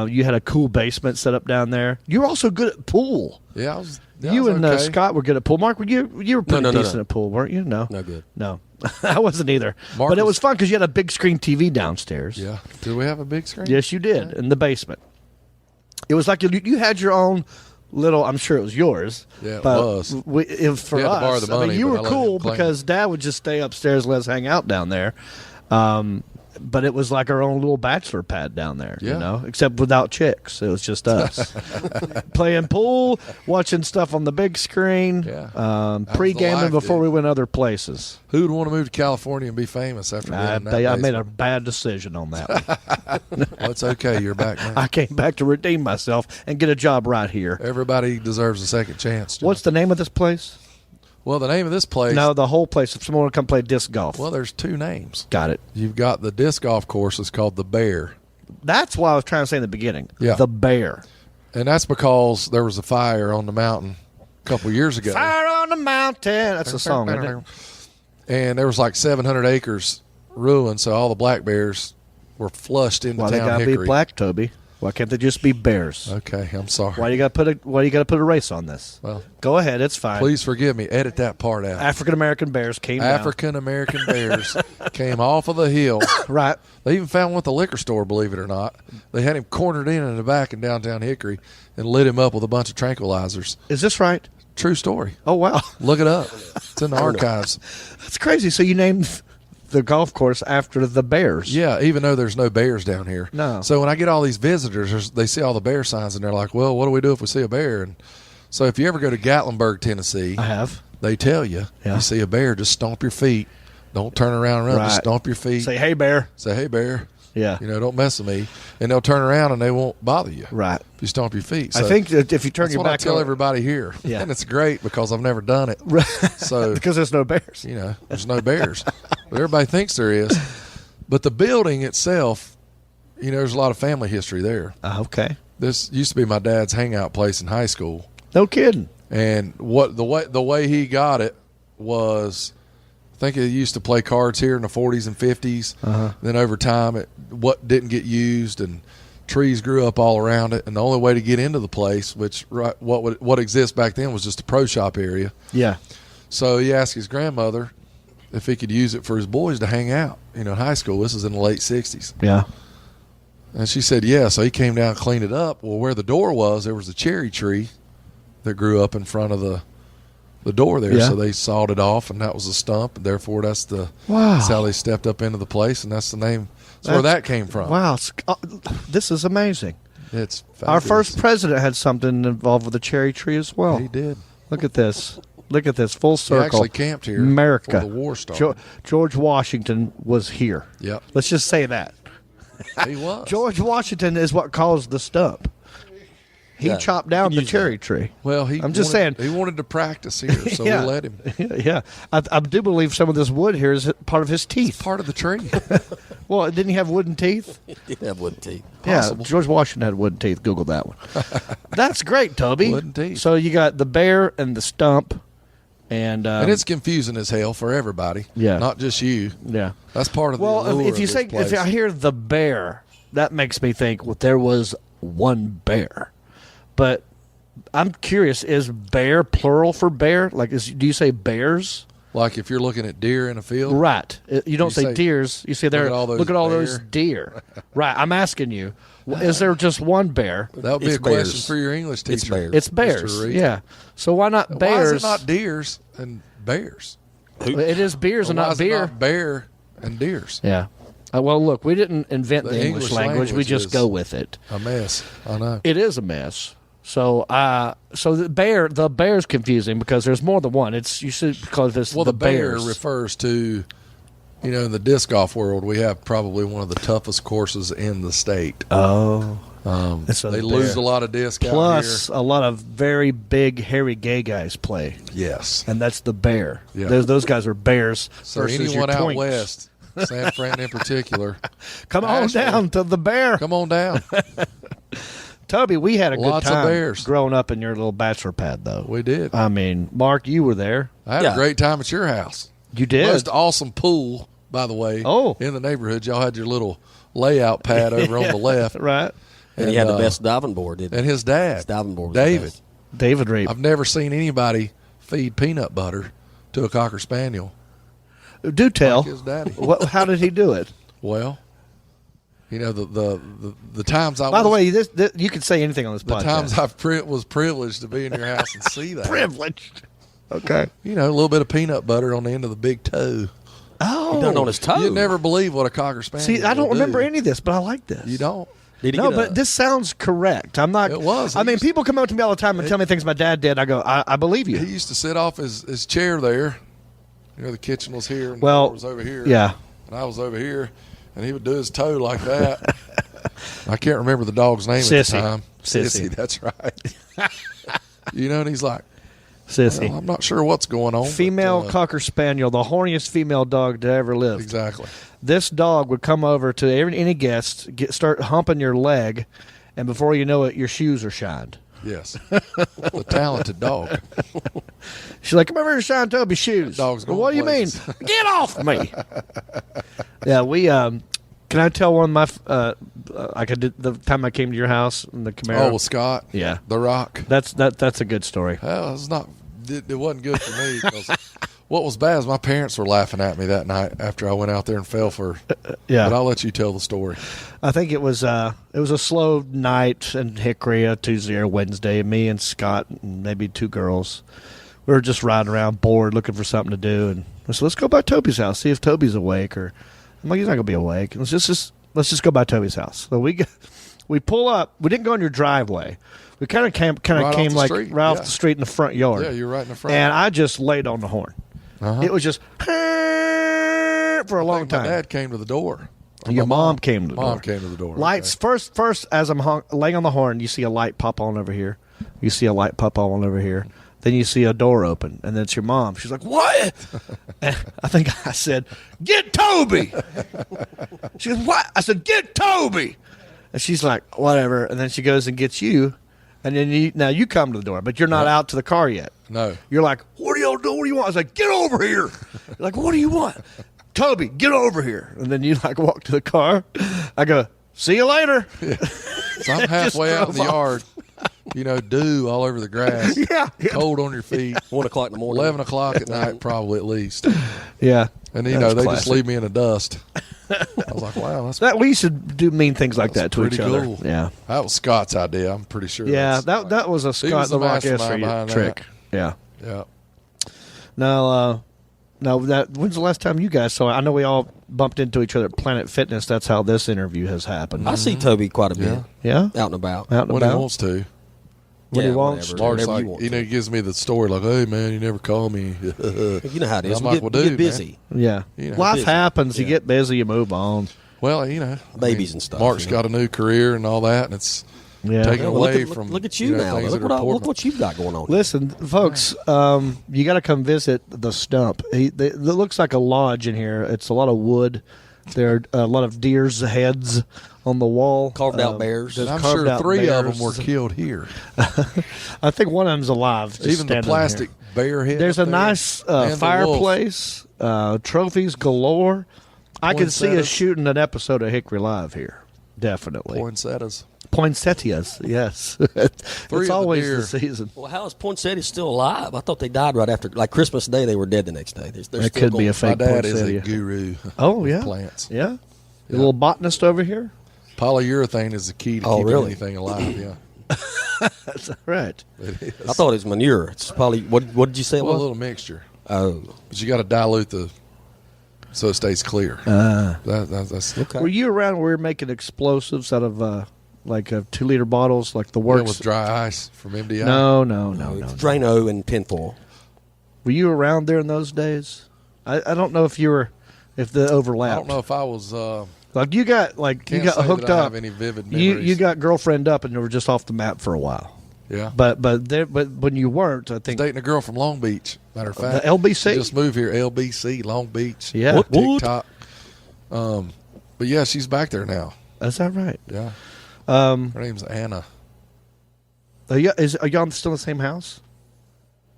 You had a cool basement set up down there. You were also good at pool. Yeah, you and Scott were good at pool. Mark, you were pretty decent at pool, weren't you? No. No good. No. I wasn't either. But it was fun because you had a big screen TV downstairs. Yeah. Did we have a big screen? Yes, you did, in the basement. It was like you had your own little, I'm sure it was yours. Yeah, it was. For us, to borrow the money, you were cool because Dad would just stay upstairs and let us hang out down there. But it was like our own little bachelor pad down there, except without chicks. It was just us playing pool, watching stuff on the big screen, pre-gaming before we went other places. Who would want to move to California and be famous after being in that I made a bad decision on that one. Well, it's okay. You're back now. I came back to redeem myself and get a job right here. Everybody deserves a second chance, John. What's the name of this place? Well, the name of this place... No, the whole place. If someone want to come play disc golf. Well, there's 2 names. Got it. You've got the disc golf course. It's called the Bear. That's what I was trying to say in the beginning. Yeah. The Bear. And that's because there was a fire on the mountain a couple years ago. Fire on the mountain. That's a song, isn't it? And there was like 700 acres ruined, so all the black bears were flushed into town. Why they gotta Hickory. be black, Toby? Why can't they just be bears? Okay, I'm sorry. Why you got to put a race on this? Well, go ahead, it's fine. Please forgive me. Edit that part out. African American bears came came off of the hill. Right. They even found one at the liquor store, believe it or not. They had him cornered in the back in downtown Hickory and lit him up with a bunch of tranquilizers. Is this right? True story. Oh, wow. Look it up. It's in the archives. That's crazy. So you named the golf course after the bears. Yeah, even though there's no bears down here. No. So when I get all these visitors, they see all the bear signs, and they're like, well, what do we do if we see a bear? And so if you ever go to Gatlinburg, Tennessee, I have. They tell you, you see a bear, just stomp your feet. Don't turn around and run. Right. Just stomp your feet. Say, hey, bear. Say, hey, bear. Yeah. Don't mess with me. And they'll turn around and they won't bother you. Right. If you stomp your feet. So I think that if you turn your back, that's what I tell everybody here. Yeah. And it's great because I've never done it. So because there's no bears. There's no bears. But everybody thinks there is. But the building itself, there's a lot of family history there. Okay. This used to be my dad's hangout place in high school. No kidding. And the way he got it was, I think he used to play cards here in the 40s and 50s. Then over time, what didn't get used and trees grew up all around it. And the only way to get into the place, which what exists back then was just a pro shop area. Yeah. So he asked his grandmother if he could use it for his boys to hang out. High school. This is in the late 60s. Yeah. And she said, yeah. So he came down and cleaned it up. Well, where the door was, there was a cherry tree that grew up in front of the door there. Yeah. So they sawed it off, and that was a stump. And therefore, that's how they stepped up into the place, and that's the name. That's where that came from. Wow. This is amazing. It's fabulous. Our first president had something involved with the cherry tree as well. He did. Look at this. Look at this. Full circle. He actually camped here America. before the war started. George Washington was here. Yep. Let's just say that. He was. George Washington is what caused the stump. He chopped down the cherry tree. Well, I'm just saying. He wanted to practice here, so we let him. Yeah. I do believe some of this wood here is part of his teeth. It's part of the tree. Well, didn't he have wooden teeth? He did have wooden teeth. Possible. Yeah, George Washington had wooden teeth. Google that one. That's great, Toby. Wooden teeth. So you got the bear and the stump. And it's confusing as hell for everybody. Yeah. Not just you. Yeah. That's part of the Well, allure if you of say this place. if I hear the bear, that makes me think there was one bear. But I'm curious, is bear plural for bear? Like, do you say bears? Like if you're looking at deer in a field? Right. You don't say deers. You say there. Look at all those deer. Right. I'm asking you, is there just one bear? That would be a question for your English teacher. It's bears. Yeah. So why not bears? Why is it not deers and bears? It is beers and not beer. Not bear and deers. Yeah. Well, look, we didn't invent the English language. We just go with it. A mess. I know. It is a mess. So, the bear's confusing because there's more than one. You should call this the bear bears. refers to, in the disc golf world, we have probably one of the toughest courses in the state. Oh, they lose a lot of disc out here. Plus, a lot of very big, hairy gay guys play. Yes, and that's the bear. Yeah. Those guys are bears. So versus anyone your out twinks. west, San Fran in particular, come on down to the bear. Come on down. Toby, we had a good time of bears. growing up in your little bachelor pad, though. We did. I mean, Mark, you were there. I had a great time at your house. You did? Most awesome pool, by the way. Oh. In the neighborhood. Y'all had your little layout pad over on the left. Right. And he had the best diving board, didn't he? And his dad, his diving board was David. David Reed. I've never seen anybody feed peanut butter to a Cocker Spaniel. Do tell. Like his daddy. How did he do it? Well, the times I By the way, you can say anything on this podcast. The times I was privileged to be in your house and see that. Privileged. Okay. A little bit of peanut butter on the end of the big toe. Oh. He done it on his toe. You'd never believe what a Cocker Spaniel See, I don't will remember do. any of this, but I like this. You don't? No, but this sounds correct. I'm not. It was. I mean, people come up to me all the time and tell me things my dad did. I go, I believe you. He used to sit off his chair there. The kitchen was here and the well, door was over here. Yeah. And I was over here, and he would do his toe like that. I can't remember the dog's name Sissy. at the time. Sissy. That's right. And he's like, Sissy. well, I'm not sure what's going on. Female Cocker Spaniel, the horniest female dog to ever live. Exactly. This dog would come over to any guest, start humping your leg, and before you know it, your shoes are shined. Yes. A talented dog. She's like, come over here and shine Toby's shoes. Dog's going what do you mean? places. Get off me. Yeah, we, can I tell one of my, I could do the time I came to your house in the Camaro? Oh, with Scott? Yeah. The Rock? That's a good story. Well, it wasn't good for me because what was bad is my parents were laughing at me that night after I went out there and fell for. Yeah. But I'll let you tell the story. I think it was a slow night in Hickory, a Tuesday or Wednesday. Me and Scott and maybe two girls, we were just riding around bored, looking for something to do, and I said, let's go by Toby's house, see if Toby's awake. Or I'm like, he's not gonna be awake. Let's just go by Toby's house. So we pull up. We didn't go in your driveway. We kind of came like right off the street in the front yard. Yeah, you're right in the front. And I just laid on the horn. Uh-huh. It was just for a long time. My dad came to the door. Your mom came to the door. Mom came to the door. Lights first. As I'm laying on the horn, you see a light pop on over here. You see a light pop on over here. Then you see a door open, and then it's your mom. She's like, "What?" And I think I said, "Get Toby." She goes, "What?" I said, "Get Toby." And she's like, "Whatever." And then she goes and gets you, and then you come to the door, but you're not out to the car yet. No. You're like, "What do y'all do? What do you want?" I was like, "Get over here." You're like, "What do you want?" "Toby, get over here." And then you walk to the car. I go, "See you later." Yeah. So I'm halfway out in the yard. Dew all over the grass. Yeah. Cold on your feet. 1 o'clock in the morning. 11 o'clock at night, probably at least. Yeah. And they just leave me in the dust. I was like, wow, we should do mean things like that to each other. Cool. Yeah. That was Scott's idea. I'm pretty sure. Yeah, that was a Scott the Rock trick. Yeah. Yeah. Now, when's the last time you guys saw it? I know we all bumped into each other at Planet Fitness. That's how this interview has happened. I see Toby quite a bit. Yeah? Out and about. When he wants to. When he wants to. Mark's like, he gives me the story like, "Hey, man, you never call me." You know how it is. We get busy. Yeah. Life happens. Yeah. You get busy, you move on. Well, babies and stuff. Mark's got a new career and all that, and it's taken away from. Look at you now. Look what you've got going on. Listen, folks, you got to come visit the Stump. It looks like a lodge in here. It's a lot of wood. There are a lot of deer's heads on the wall. Carved out bears. I'm sure 3 of them were killed here. I think one of them's alive. Even the plastic bear head. There's a nice fireplace, trophies galore. I can see us shooting an episode of Hickory Live here. Definitely. Poinsettias, yes. It's always the season. Well, how is poinsettia still alive? I thought they died right after, like Christmas Day, they were dead the next day. That could be a fake poinsettia. My dad poinsettia. is a guru. Oh, yeah. Plants. Yeah. A little botanist over here. Polyurethane is the key to keeping anything alive, yeah. That's right. It is. I thought it was manure. It's probably, what did you say it was? A little mixture. Oh. But you got to dilute so it stays clear. That's okay. Were you around where we were making explosives out of like 2-liter bottles, like the works? With dry ice from MDI? No. Drano and tinfoil. Were you around there in those days? I don't know if the overlap. I don't know if I was. You got hooked up. Have any vivid memories. You got girlfriend up, and you were just off the map for a while. Yeah, but when you weren't, I think dating a girl from Long Beach. Matter of fact, the LBC. Just moved here, LBC, Long Beach. Yeah, TikTok. But yeah, she's back there now. Is that right? Yeah. Her name's Anna. Are y'all still in the same house?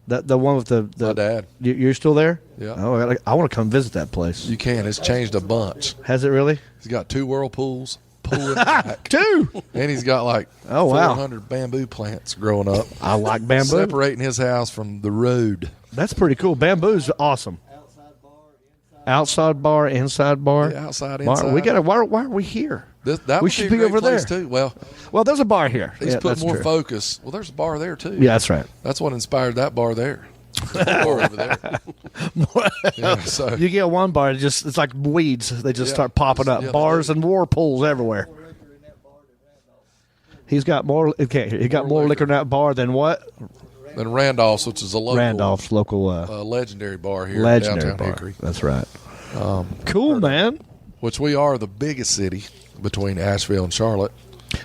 The one with the my dad. You're still there? Yeah. Oh, I want to come visit that place. You can. It's changed a bunch. Has it really? He's got 2 whirlpools. Pool in the back. 2. And he's got like 400 bamboo plants growing up. I like bamboo. Separating his house from the road. That's pretty cool. Bamboo's awesome. Outside bar, inside bar. Yeah, outside, inside. We got. Why are we here? We should be over there too. Well, there's a bar here. He's put more focus. Well, there's a bar there too. Yeah, that's right. That's what inspired that bar there. Over there. So you get one bar, it's like weeds. They just start popping up. Bars and whirlpools everywhere. He's got more. Okay, he got more liquor in that bar than what? Than Randolph's, which is a local Randolph's local legendary bar here. Legendary in downtown bar. Hickory. That's right. Cool, man. Which we are the biggest city between Asheville and Charlotte.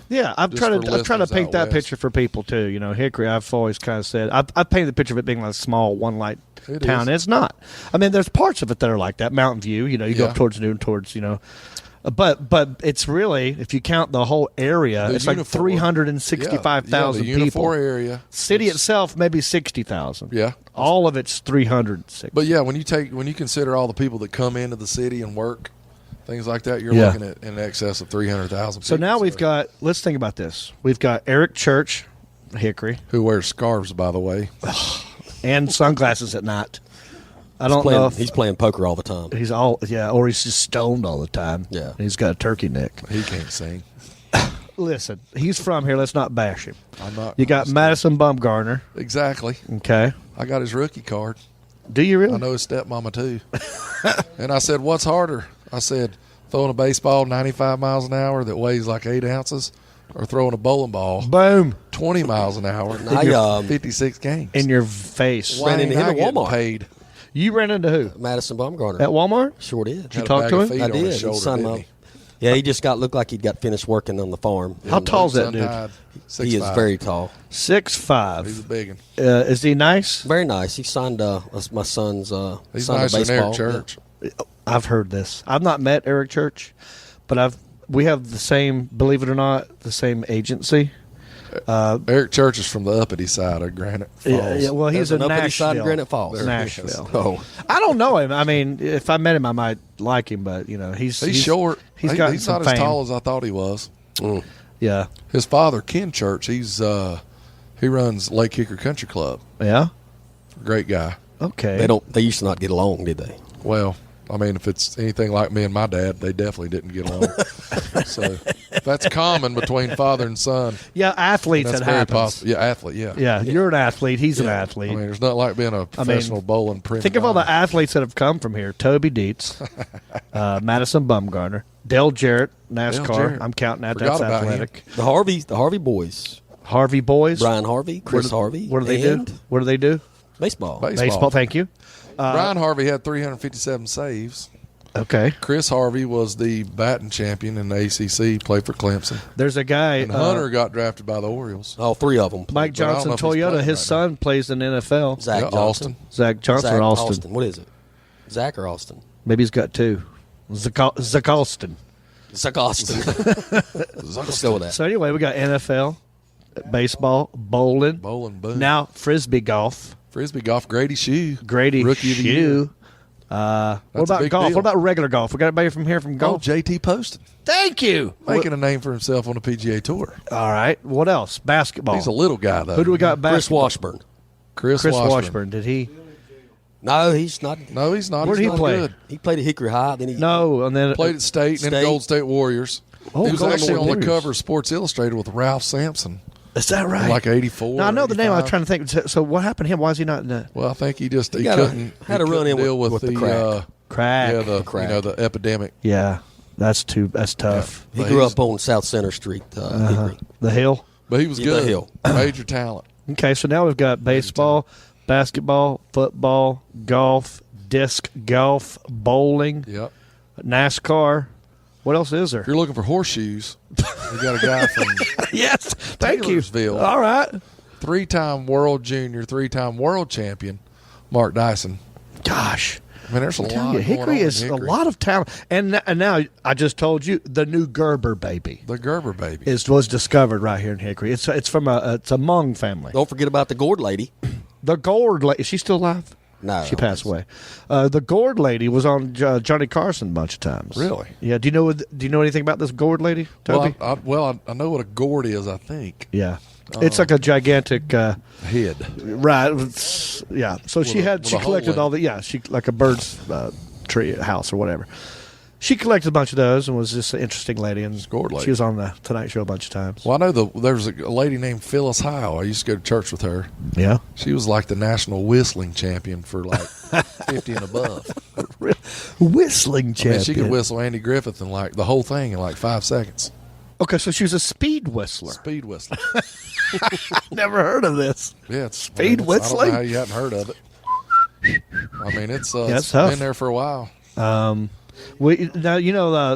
Yeah, I'm trying to paint that picture for people too. Hickory. I've always kind of said I've painted the picture of it being like a small one-light town. And it's not. I mean, there's parts of it that are like that. Mountain View. You go up towards noon, towards But it's really, if you count the whole area, it's like 365,000 people. The Unifor area. City itself, maybe 60,000. Yeah. All of it's 360. But yeah, when you consider all the people that come into the city and work, things like that, you're looking at in excess of 300,000 people. So now we've got, let's think about this. We've got Eric Church, Hickory. Who wears scarves, by the way. And sunglasses at night. I don't know if he's playing poker all the time. Or he's just stoned all the time. Yeah. He's got a turkey neck. He can't sing. Listen, he's from here. Let's not bash him. I'm not. You got Madison Bumgarner. Exactly. Okay. I got his rookie card. Do you really? I know his stepmama too. And I said, "What's harder?" I said, "Throwing a baseball 95 miles an hour that weighs like 8 ounces, or throwing a bowling ball, boom, 20 miles an hour, 56 games in your face." Ran into him at Walmart. Paid. You ran into who? Madison Bumgarner at Walmart. Sure did. Did you talk to him? I did. He signed Yeah, he just looked like he got finished working on the farm. How tall is that dude? He is very tall. 6'5". He's a big one. Is he nice? Very nice. He signed my son's. He's signed nicer a than baseball. Eric Church. Yeah. I've heard this. I've not met Eric Church, but we have the same. Believe it or not, the same agency. Eric Church is from the uppity side of Granite Falls. Yeah, well, he's in uppity side Nashville. of Granite Falls. Nashville. Oh. I don't know him. I mean, if I met him, I might like him, but he's short. He's not as tall as I thought he was. Yeah. His father, Ken Church, he runs Lake Hickory Country Club. Yeah. Great guy. Okay. They used to not get along, did they? Well, I mean, if it's anything like me and my dad, they definitely didn't get along. So that's common between father and son. Yeah, athletes, that's it very happens. possible. Yeah, athlete, yeah. Yeah, you're an athlete. He's an athlete. I mean, there's nothing like being a professional bowling prima Think of all the donna. athletes that have come from here. Toby Dietz, Madison Bumgarner, Dale Jarrett, NASCAR. Jarrett. I'm counting that. Forgot That's about athletic. The Harvey Boys. Harvey Boys. Brian Harvey, Chris Harvey. What do they do? What do they do? Baseball. Baseball. Thank you. Brian Harvey had 357 saves. Okay. Chris Harvey was the batting champion in the ACC, played for Clemson. There's a guy. And Hunter got drafted by the Orioles. All three of them. Mike Johnson, But I don't know if he's Toyota. playing His right son plays in the NFL. Zach Johnson. Austin. Zach Johnson Zach or Austin? What is it? Zach or Austin? Maybe he's got two. Zach Austin. Zach Austin. Let's go with that. So anyway, we got NFL, baseball, bowling, boom. now frisbee golf. Frisbee golf, Grady Shue. Grady Rookie of the year. Shue. What a about big golf? deal. What about regular golf? We got anybody from here from Oh, golf? JT Poston. Thank you. Making a name for himself on the PGA Tour. All right. What else? Basketball. He's a little guy, though. Who do we got? Chris Basketball. Washburn. Chris Washburn. Did he? No, he's not. No, he's not. Where did He's he not play? Good. He played at Hickory High. Then he No, and then Played at State and then State. Gold State Warriors. Oh, he was Gold actually State on the Warriors. cover of Sports Illustrated with Ralph Sampson. Is that right? Like 84. Now, I know the name. I was 85. trying to think. So what happened to him? Why is he not in the Well, I think he had a run in deal with the crack. crack? Yeah, the crack. the epidemic. Yeah, that's tough. He But grew he's- up on South Center Street, Hickory. The Hill. But he was Yeah, the good. Hill. Major talent. Okay, so now we've got baseball, basketball, football, golf, disc golf, bowling, Yep. NASCAR. What else is there? If you're looking for horseshoes, we got a guy from Yes, thank you. Taylorsville. All right. 3-time world junior, 3-time world champion, Mark Dyson. Gosh, I mean, there's a lot. tell you, going Hickory on in is a Hickory. lot of talent, and now I just told you the new Gerber baby The Gerber baby. was discovered right here in Hickory. It's from a Hmong family. Don't forget about the Gord lady. The Gord lady, is she still alive? No, She passed away. The Gord lady was on Johnny Carson a bunch of times. Really? Yeah. Do you know anything about this Gord lady, Toby? Well, I know what a gourd is, I think. Yeah. It's like a gigantic Head. right. Yeah. So she with a hole collected in all it. the she like a bird's tree house or whatever. She collected a bunch of those and was just an interesting lady. And Gourd lady. she was on the Tonight Show a bunch of times. Well, I know there's a lady named Phyliss Heil. I used to go to church with her. Yeah. She was like the national whistling champion for like 50 and above. Whistling I champion. mean, she could whistle Andy Griffith and like the whole thing in like 5 seconds. Okay, so she was a speed whistler. Speed whistling. Never heard of this. Yeah, it's Speed I don't whistling? know how you hadn't heard of it. I mean, it's it's tough. been there for a while. Now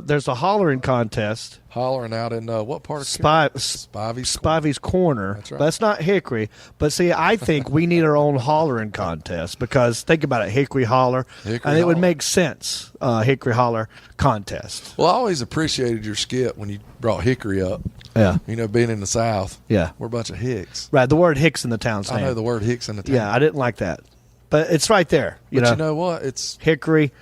there's a hollering contest. Hollering out in what part of Spivey's Corner. That's right. That's not Hickory. But see, I think we need our own hollering contest because think about it, Hickory holler, Hickory and it would holler. make sense. Hickory holler contest. Well, I always appreciated your skit when you brought Hickory up. Yeah, You know, being in the South. Yeah. We're a bunch of Hicks. right. The word Hicks in the town's I name. know the word Hicks in the town. Yeah, I didn't like that, but it's right there. But you know what? It's Hickory.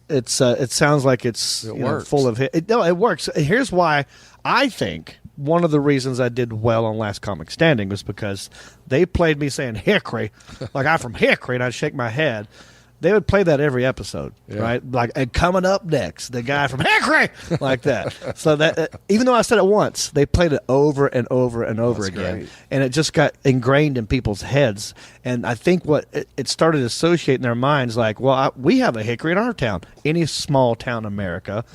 It sounds like it's works. full of it. No, it works. Here's why I think one of the reasons I did well on Last Comic Standing was because they played me saying Hickory, like I'm from Hickory, and I'd shake my head. They would play that every episode, Yeah. right? Like, and coming up next, the guy from Hickory, like that. So that even though I said it once, they played it over and over and over That's again, great. and it just got ingrained in people's heads. And I think what it started associating their minds, like, well, we have a Hickory in our town. Any small town in America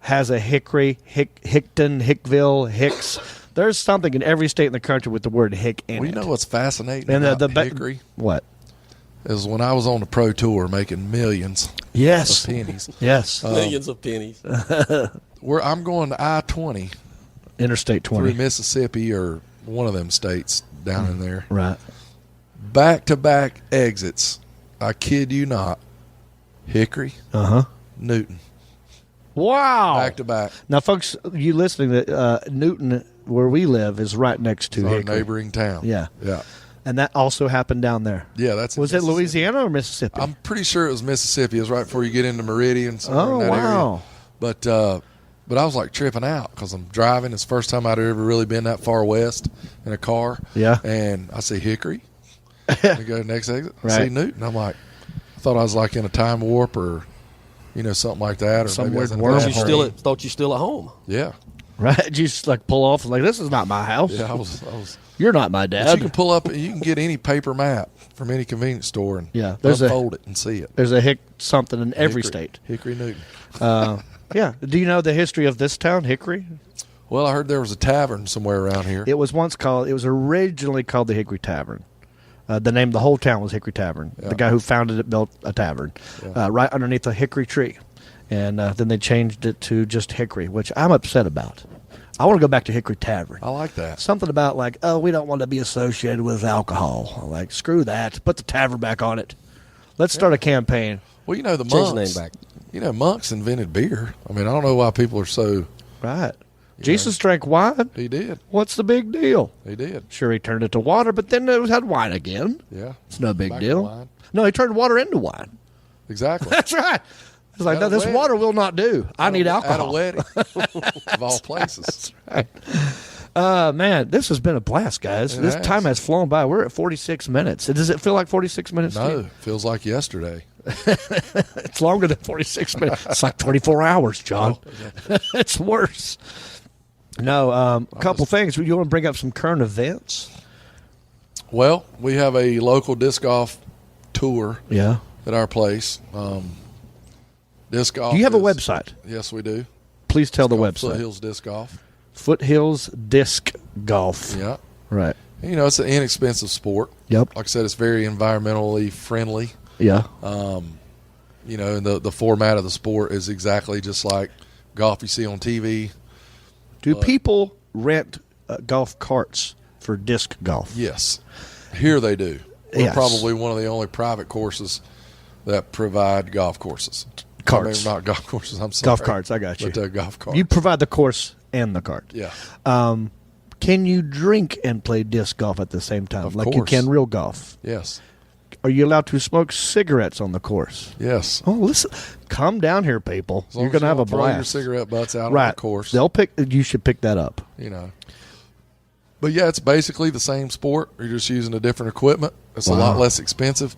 has a Hickory, Hickton, Hickville, Hicks. There's something in every state in the country with the word Hick in well, it. you know what's fascinating And about the Hickory what? is when I was on the pro tour making millions Yes. of pennies. Yes. Millions of pennies. I'm going to I-20. Interstate 20. Through Mississippi or one of them states down in there. Right. Back-to-back exits. I kid you not. Hickory. Newton. Wow. Back-to-back. Now, folks, you listening, Newton, where we live, is right next to our Hickory. neighboring town. Yeah. Yeah. And that also happened down there. Yeah, that's Was it Louisiana or Mississippi? I'm pretty sure it was Mississippi. It was right before you get into Meridian. Oh, in that wow. Area. But I was like tripping out because I'm driving. It's the first time I'd ever really been that far west in a car. Yeah. And I see Hickory. I go next exit. I see Newton. I'm like, I thought I was like in a time warp or, something like that. Or some maybe weird wormhole. Thought you still at home. Yeah. Right? You just like pull off like, this is not my house. Yeah, I was. You're not my dad. But you can pull up. You can get any paper map from any convenience store and unfold it and see it. There's a something in every state. Hickory Newton. Yeah. Do you know the history of this town, Hickory? Well, I heard there was a tavern somewhere around here. It was originally called the Hickory Tavern. The name of the whole town was Hickory Tavern. Yeah. The guy who founded it built a tavern right underneath a hickory tree. And then they changed it to just Hickory, which I'm upset about. I want to go back to Hickory Tavern. I like that. Something about like, we don't want to be associated with alcohol. I'm like, screw that. Put the tavern back on it. Let's start a campaign. Well, the Change monks. the name back. Monks invented beer. I mean, I don't know why people are so. Right. Jesus drank wine. He did. What's the big deal? He did. Sure, he turned it to water, but then it had wine again. Yeah. It's no big Back deal. to wine. No, he turned water into wine. Exactly. That's right. It's like, no, this water will not do. I need alcohol. At a wedding, of all places. That's right. Man, this has been a blast, guys. This time has flown by. We're at 46 minutes. Does it feel like 46 minutes? No, it feels like yesterday. It's longer than 46 minutes. It's like 24 hours, John. It's worse. No, a couple things. You want to bring up some current events? Well, we have a local disc golf tour at our place. Disc golf. Do you have a website? Yes, we do. Please tell the website. Foothills Disc Golf. Foothills Disc Golf. Yeah. Right. It's an inexpensive sport. Yep. Like I said, it's very environmentally friendly. Yeah. And the format of the sport is exactly just like golf you see on TV. Do people rent golf carts for disc golf? Yes. Here they do. We're probably one of the only private courses that provide golf courses. Carts. I mean, not golf courses, I'm sorry. Golf carts, I got you. But golf carts. You provide the course and the cart. Yeah. Can you drink and play disc golf at the same time? Of like course. you can real golf? Yes. Are you allowed to smoke cigarettes on the course? Yes. Oh, listen. Come down here, people. You're going to have a blast. Throw your cigarette butts out on the course. You should pick that up. But yeah, it's basically the same sport. You're just using a different equipment. It's a lot less expensive,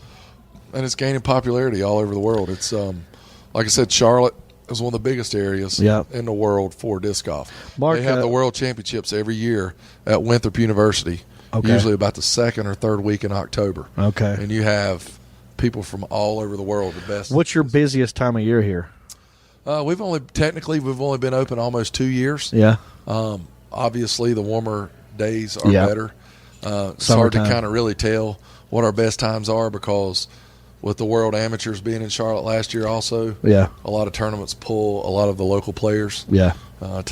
and it's gaining popularity all over the world. It's like I said, Charlotte is one of the biggest areas in the world for disc golf. Mark, they have the World Championships every year at Winthrop University. Usually about the second or third week in October. Okay. And you have people from all over the world, the best. What's your busiest time of year here? We've only been open almost 2 years. Yeah. Obviously, the warmer days are better. It's hard to kind of really tell what our best times are because with the World Amateurs being in Charlotte last year also, a lot of tournaments pull a lot of the local players to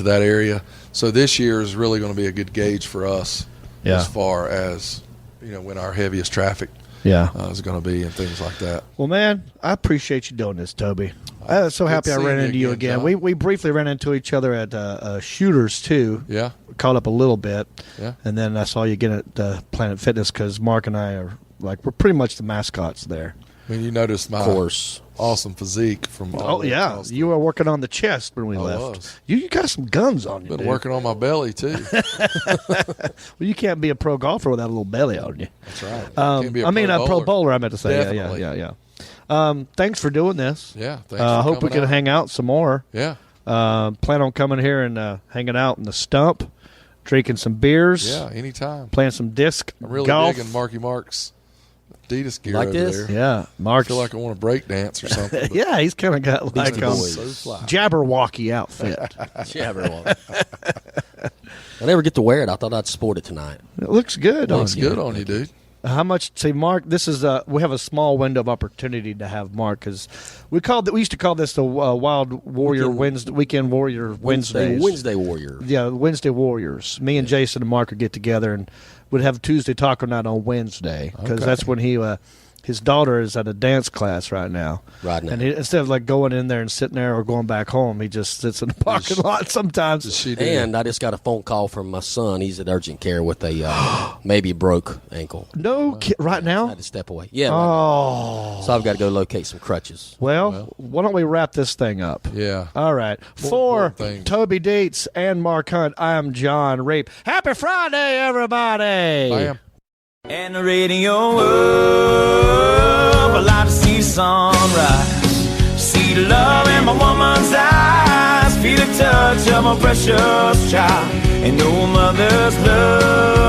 that area. So this year is really going to be a good gauge for us as far as when our heaviest traffic is going to be and things like that. Well, man, I appreciate you doing this, Toby. I was so happy I ran into you again. We briefly ran into each other at Shooters, too. Yeah. Caught up a little bit. Yeah. And then I saw you again at Planet Fitness because Mark and I are, we're pretty much the mascots there. I mean, you noticed my awesome physique from all Poston. You were working on the chest when we left. You got some guns on you, Been working on my belly, too. Well, you can't be a pro golfer without a little belly on you. That's right. A pro bowler, I meant to say. Definitely. Yeah. Thanks for doing this. Yeah, thanks I hope we can hang out some more. Yeah. Plan on coming here and hanging out in the stump, drinking some beers. Yeah, anytime. Playing some disc I'm really golf. digging Marky Mark's Adidas gear like over this? there. Yeah, Mark. I feel like I want to break dance or something. Yeah, he's kind of got like a Jabberwocky outfit. Jabberwocky. I never get to wear it. I thought I'd sport it tonight. It looks good. Looks good on you, dude. How much? See, Mark, this is we have a small window of opportunity to have Mark because we used to call this the Wild Warrior Weekend Warrior Wednesdays. Wednesday Warrior. Yeah, Wednesday Warriors. Me and Jason and Mark would get together and would have Tuesday taco night on Wednesday because that's when his daughter is at a dance class right now. And instead of like going in there and sitting there or going back home, he just sits in the parking lot sometimes. And I just got a phone call from my son. He's at urgent care with a maybe broke ankle. Right now? I had to step away. Yeah. Right, so I've got to go locate some crutches. Well, why don't we wrap this thing up? Yeah. All right. For Toby Dietz and Mark Hunt, I am John Rape. Happy Friday, everybody. Bam. And the radio up, I like to see the sunrise, see the love in my woman's eyes, feel the touch of my precious child, and no mother's love